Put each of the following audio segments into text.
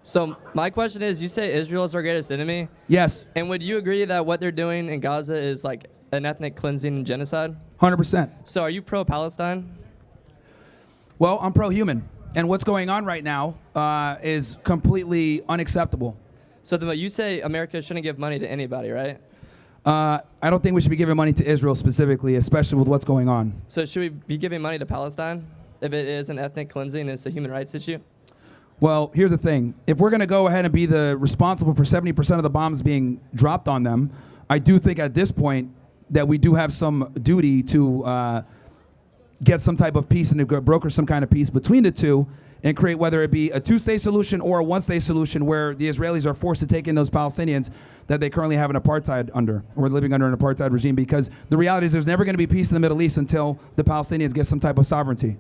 So my question is, you say Israel is our greatest enemy, Yes, and would you agree that what they're doing in Gaza is like an ethnic cleansing and genocide? 100%. So are you pro-Palestine? Well, I'm pro-human, and what's going on right now is completely unacceptable. So then you say America shouldn't give money to anybody, right? I don't think we should be giving money to Israel specifically, especially with what's going on. So should we be giving money to Palestine if it is an ethnic cleansing and it's a human rights issue? Well, here's the thing. If we're going to go ahead and be the responsible for 70% of the bombs being dropped on them, I do think at this point that we do have some duty to get some type of peace and to broker some kind of peace between the two and create whether it be a two-state solution or a one-state solution where the Israelis are forced to take in those Palestinians that they currently have an apartheid under, or living under an apartheid regime, because the reality is there's never going to be peace in the Middle East until the Palestinians get some type of sovereignty.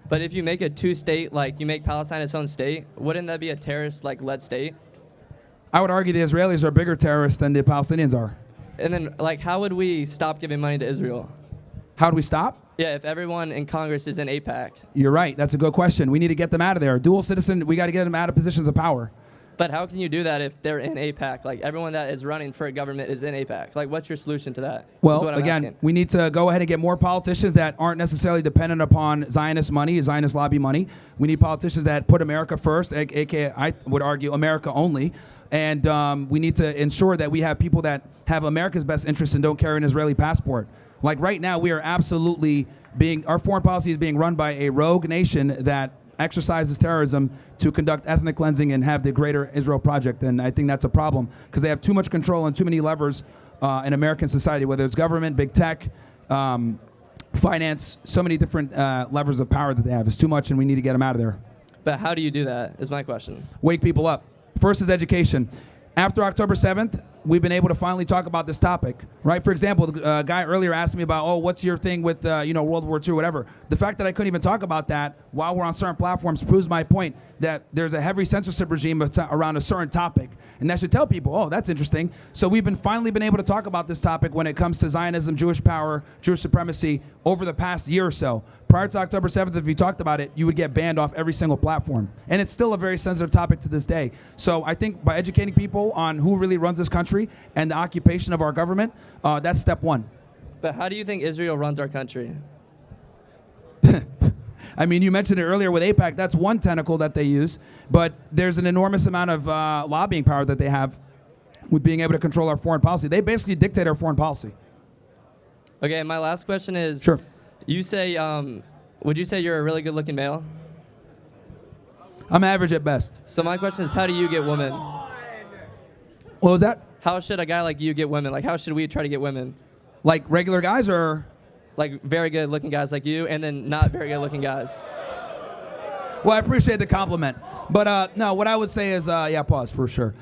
But if you make a two-state, like you make Palestine its own state, wouldn't that be a terrorist like led state? I would argue the Israelis are bigger terrorists than the Palestinians are. And then like how would we stop giving money to Israel? How do we stop? Yeah, if everyone in Congress is in AIPAC. You're right. That's a good question. We need to get them out of there. Dual citizen, we got to get them out of positions of power. But how can you do that if they're in AIPAC? Like everyone that is running for a government is in AIPAC. Like what's your solution to that? Well, again, we need to go ahead and get more politicians that aren't necessarily dependent upon Zionist money, Zionist lobby money. We need politicians that put America first, aka I would argue America only. And we need to ensure that we have people that have America's best interests and don't carry an Israeli passport. Like right now, we are absolutely our foreign policy is being run by a rogue nation that exercises terrorism to conduct ethnic cleansing and have the Greater Israel Project. And I think that's a problem because they have too much control and too many levers in American society, whether it's government, big tech, finance, so many different levers of power that they have. It's too much and we need to get them out of there. But how do you do that is my question. Wake people up. First is education. After October 7th, we've been able to finally talk about this topic, right? For example, the guy earlier asked me about, what's your thing with, World War II, whatever. The fact that I couldn't even talk about that while we're on certain platforms proves my point that there's a heavy censorship regime around a certain topic. And that should tell people, that's interesting. So we've finally been able to talk about this topic when it comes to Zionism, Jewish power, Jewish supremacy over the past year or so. Prior to October 7th, if you talked about it, you would get banned off every single platform. And it's still a very sensitive topic to this day. So I think by educating people on who really runs this country and the occupation of our government, that's step one. But how do you think Israel runs our country? I mean, you mentioned it earlier with AIPAC. That's one tentacle that they use. But there's an enormous amount of lobbying power that they have with being able to control our foreign policy. They basically dictate our foreign policy. Okay, my last question is, sure. You say, would you say you're a really good-looking male? I'm average at best. So my question is, how do you get women? What was that? How should a guy like you get women? Like, how should we try to get women? Like regular guys or? Like very good-looking guys like you, and then not very good-looking guys. Well, I appreciate the compliment. But no, what I would say is, pause for sure.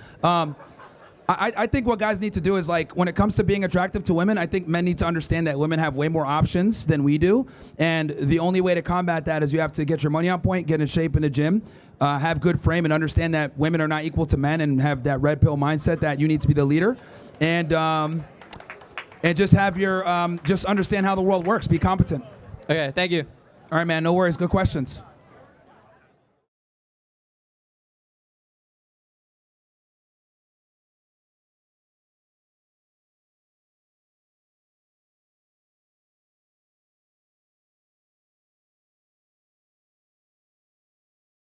I think what guys need to do is, like, when it comes to being attractive to women, I think men need to understand that women have way more options than we do. And the only way to combat that is you have to get your money on point, get in shape in the gym, have good frame, and understand that women are not equal to men and have that red pill mindset that you need to be the leader. And just have your, just understand how the world works. Be competent. Okay, thank you. All right, man, no worries. Good questions.